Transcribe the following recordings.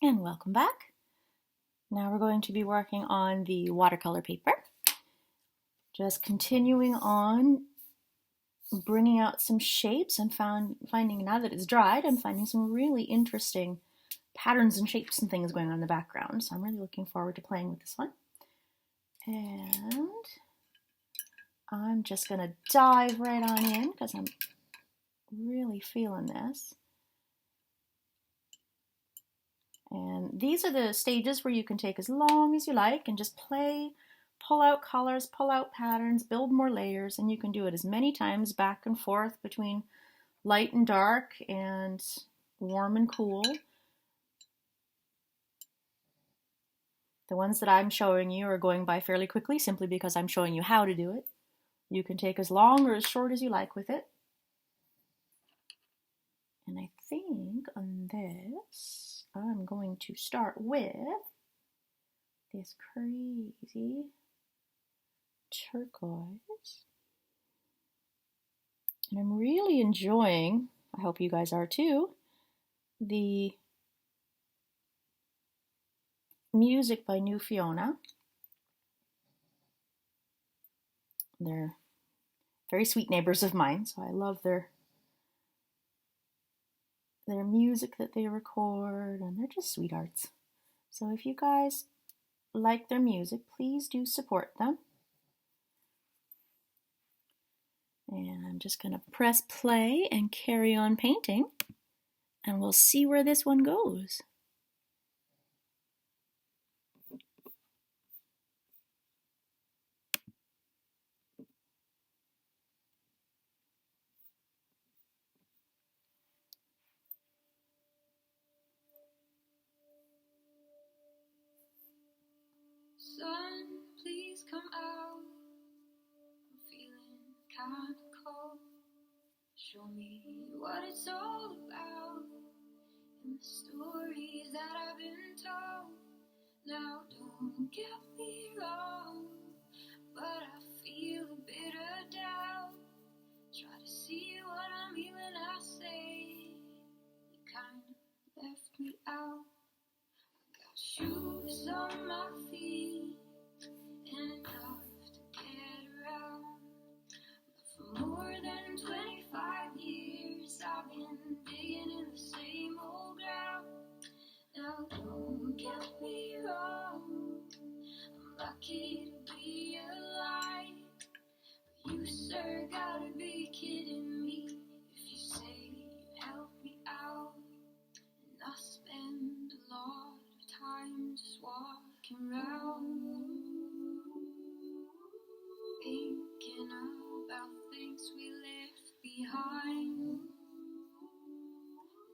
And welcome back. Now we're going to be working on the watercolor paper. Just continuing on bringing out some shapes and finding now that it's dried, I'm finding some really interesting patterns and shapes and things going on in the background. So I'm really looking forward to playing with this one. And I'm just going to dive right on in because I'm really feeling this. And these are the stages where you can take as long as you like and just play, pull out colors, pull out patterns, build more layers, and you can do it as many times back and forth between light and dark and warm and cool. The ones that I'm showing you are going by fairly quickly simply because I'm showing you how to do it. You can take as long or as short as you like with it. And I think on this, I'm going to start with this crazy turquoise. And I'm really enjoying, I hope you guys are too, the music by Nü Fiona. They're very sweet neighbors of mine, so I love their music that they record, and they're just sweethearts. So if you guys like their music, please do support them. And I'm just going to press play and carry on painting, and we'll see where this one goes. Sun, please come out. I'm feeling kinda cold. Show me what it's all about in the stories that I've been told. Now don't get me wrong, but I feel a bit of doubt. Try to see what I mean when I say you kinda left me out. Got shoes on my feet and enough to get around. But for more than 25 years, I've been digging in the same old ground. Now don't get me wrong, I'm lucky to be alive. But you, sir, gotta be kidding me if you say you helped me out. And I spend a lot of time just walking around, thinking about things we left behind.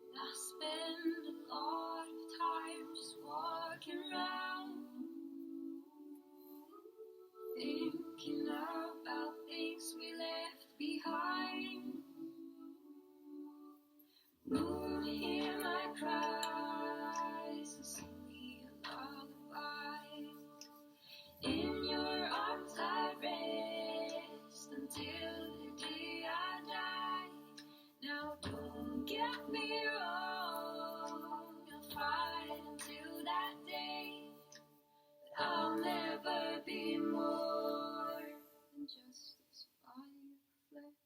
And I spend a lot of time just walking around, thinking about things we left behind. Moon, hear my cries and sing me a lullaby. In your arms I rest until the day I die. Now don't get me wrong, I'll fight until that day. But I'll never be more than just this body of flesh.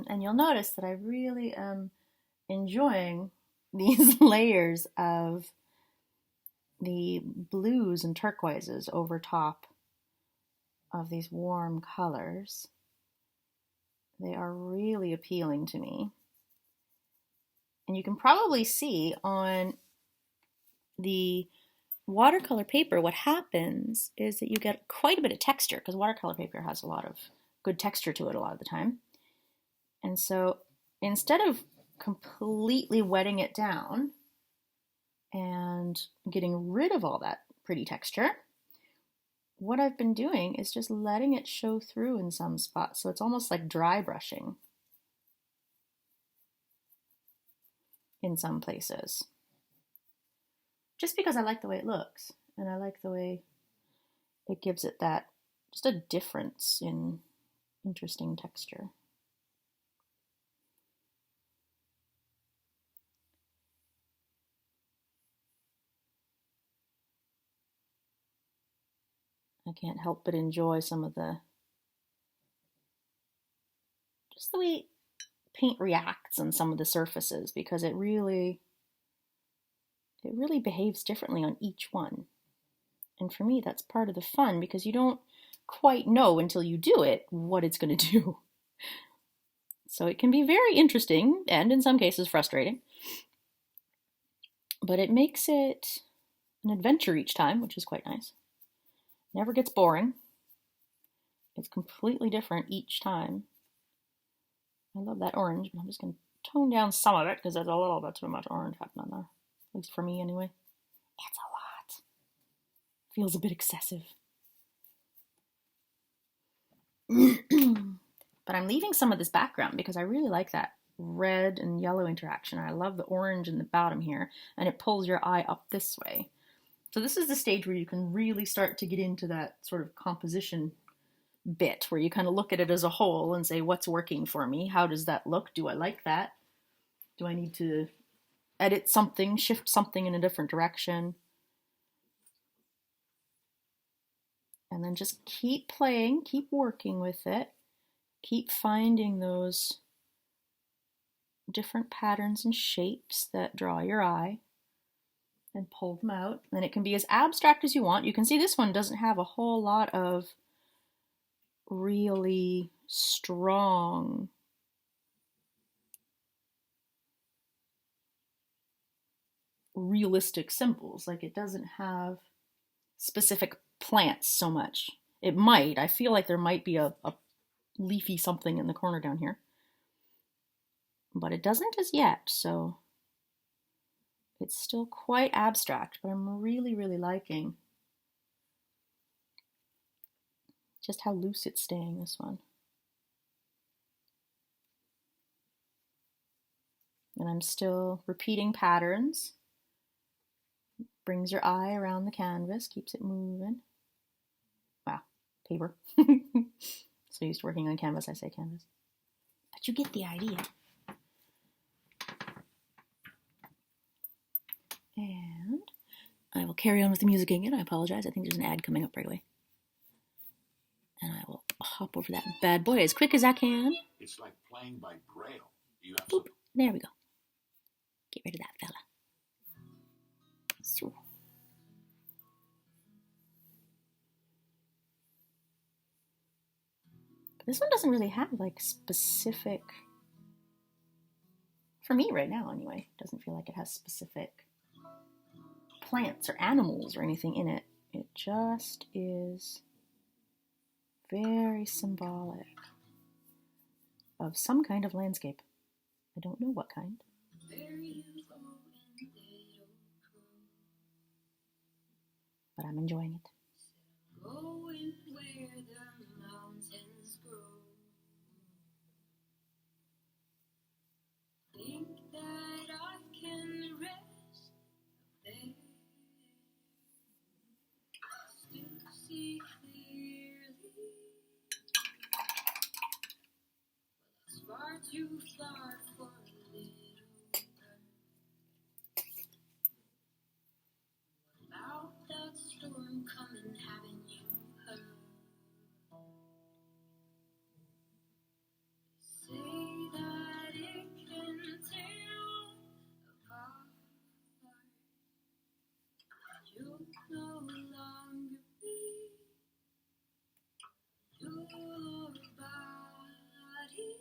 And you'll notice that I really am enjoying these layers of the blues and turquoises over top of these warm colors. They are really appealing to me. And you can probably see on the watercolor paper, what happens is that you get quite a bit of texture because watercolor paper has a lot of good texture to it a lot of the time. And so instead of completely wetting it down and getting rid of all that pretty texture, what I've been doing is just letting it show through in some spots. So it's almost like dry brushing in some places. Just because I like the way it looks. and I like the way it gives it that, just a difference in interesting texture. I can't help but enjoy some of just the way paint reacts on some of the surfaces, because it really behaves differently on each one. And for me, that's part of the fun, because you don't quite know until you do it what it's going to do. So it can be very interesting and in some cases frustrating, but it makes it an adventure each time, which is quite nice. Never gets boring. It's completely different each time. I love that orange, but I'm just going to tone down some of it because there's a little bit too much orange happening there. At least for me, anyway. It's a lot. Feels a bit excessive. But I'm leaving some of this background because I really like that red and yellow interaction. I love the orange in the bottom here, and it pulls your eye up this way. So this is the stage where you can really start to get into that sort of composition bit, where you kind of look at it as a whole and say, what's working for me? How does that look? Do I like that? Do I need to edit something, shift something in a different direction? And then just keep playing, keep working with it, keep finding those different patterns and shapes that draw your eye and pull them out. And it can be as abstract as you want. You can see this one doesn't have a whole lot of really strong realistic symbols. Like, it doesn't have specific plants so much. It might. I feel like there might be a leafy something in the corner down here, but it doesn't as yet, so it's still quite abstract, but I'm really, really liking just how loose it's staying, this one. And I'm still repeating patterns. Brings your eye around the canvas, keeps it moving. Wow, paper. So used to working on canvas, I say canvas. But you get the idea. And I will carry on with the music again. I apologize. I think there's an ad coming up right away. And I will hop over that bad boy as quick as I can. It's like playing by braille. You have Boop. There we go. Get rid of that fella. So. This one doesn't really have like specific, for me right now anyway, it doesn't feel like it has specific plants or animals or anything in it. It just is very symbolic of some kind of landscape. I don't know what kind. But I'm enjoying it. Going where the mountains grow. Think that I can rest there. Still see clearly. It's far too far for a little bird. About that storm coming, haven't you heard? They say that it can tear apart. You'll no longer be your body.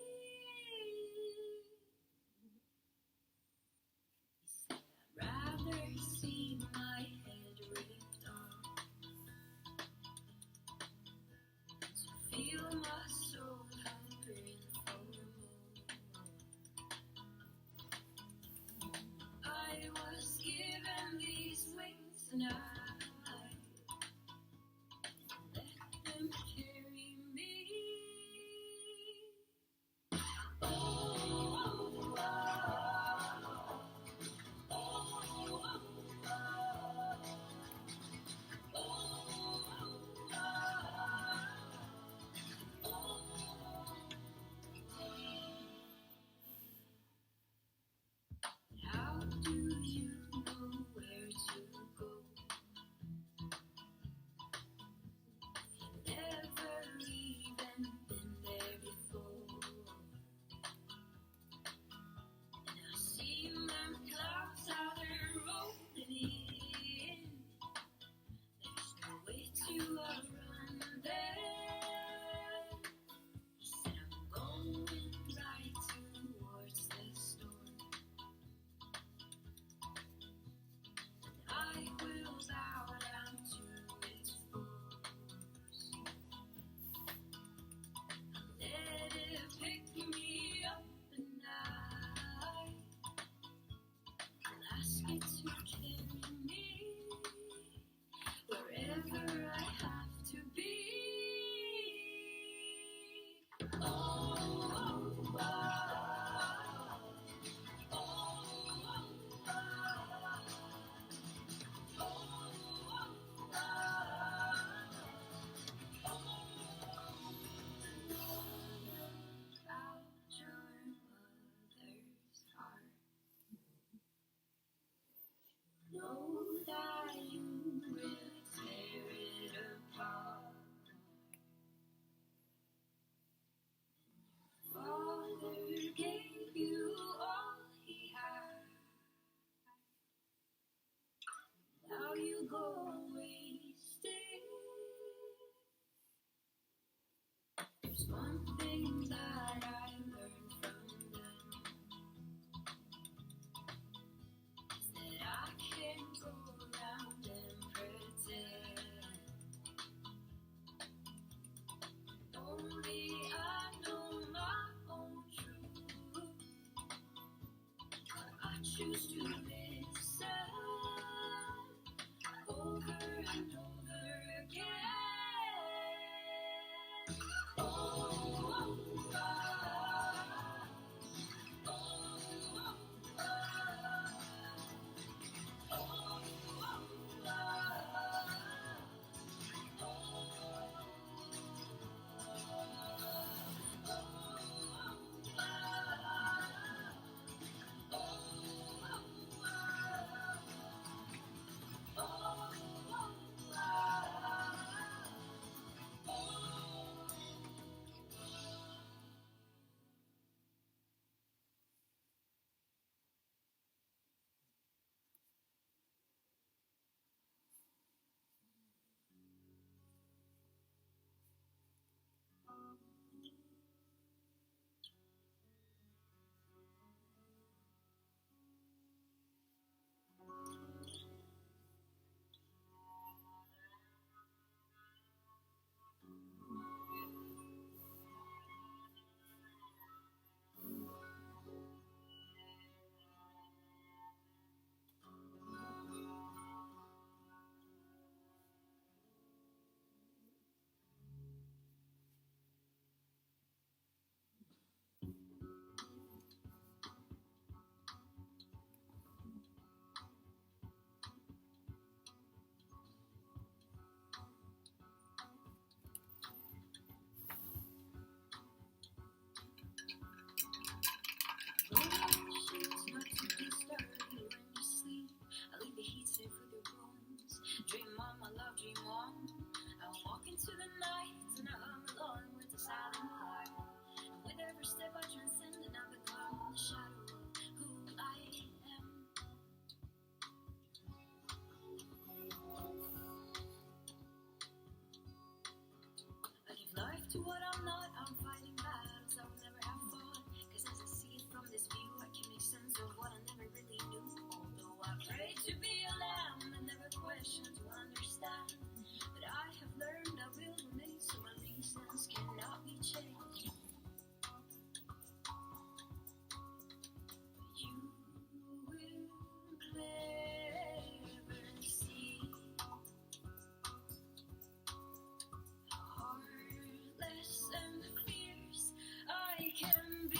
step I transcend and I become the shadow of who I am. I give life to what I'm not. I'm fighting battles I will never have fought. Cause as I see it from this view, I can make sense of what I never really knew. Although I pray to be a lamb that never questions will understand. But I have learned I will remain, so my reasons cannot be changed. You will never see how heartless and fierce I can be.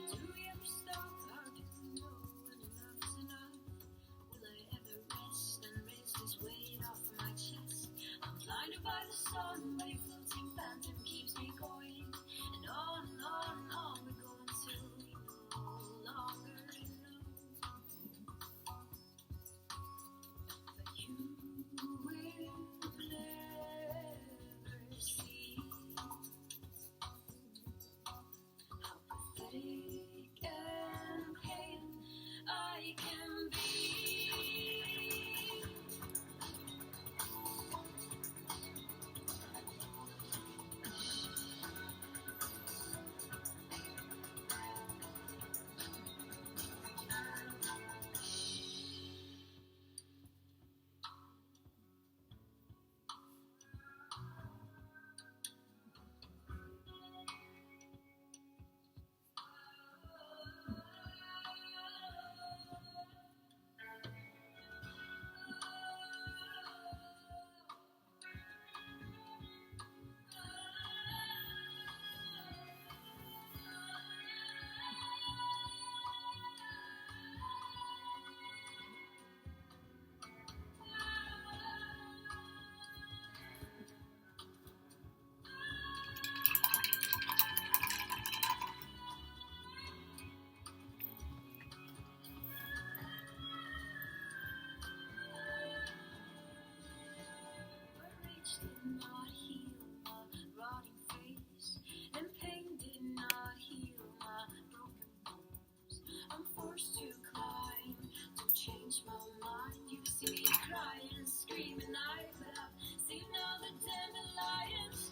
Do we ever stop? How do we know when enough's enough? Will I ever rest and raise this weight off my chest? I'm blinded by the sun, but your floating phantom keeps me going. And on and on and on we go until we no longer know. But you will never see how pathetic and pale I can be. Where rage did not heal my rotting face, and pain did not heal my broken bones. I'm forced to climb to change my mind. You see me cry and scream at night, but I've seen all the dandelions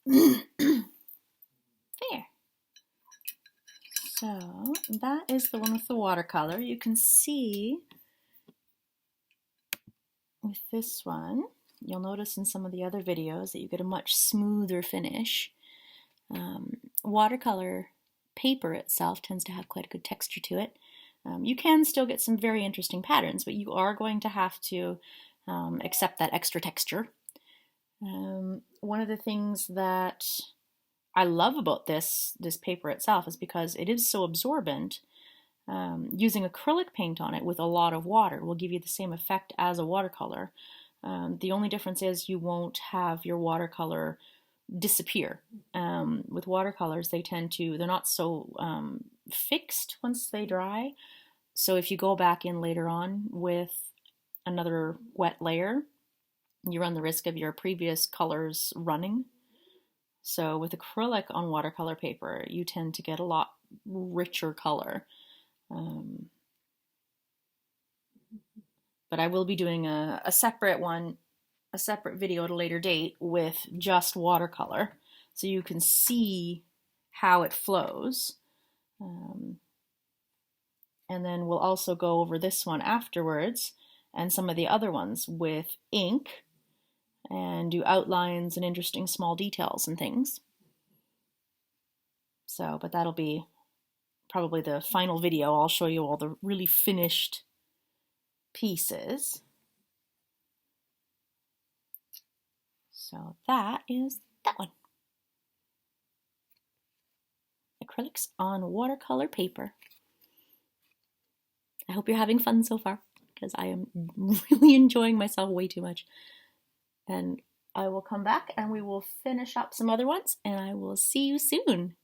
There. So that is the one with the watercolor. You can see with this one, you'll notice in some of the other videos that you get a much smoother finish. Watercolor paper itself tends to have quite a good texture to it. You can still get some very interesting patterns, but you are going to have to accept that extra texture. One of the things that I love about this paper itself is because it is so absorbent. Using acrylic paint on it with a lot of water will give you the same effect as a watercolor. The only difference is you won't have your watercolor disappear. With watercolors, they're not so fixed once they dry. So if you go back in later on with another wet layer, you run the risk of your previous colors running. So with acrylic on watercolor paper, you tend to get a lot richer color. But I will be doing a separate one a separate video at a later date with just watercolor, so you can see how it flows. And then we'll also go over this one afterwards and some of the other ones with ink and do outlines and interesting small details and things. So, but that'll be probably the final video. I'll show you all the really finished pieces. So that is that one. Acrylics on watercolor paper. I hope you're having fun so far, because I am really enjoying myself way too much. And I will come back and we will finish up some other ones, and I will see you soon.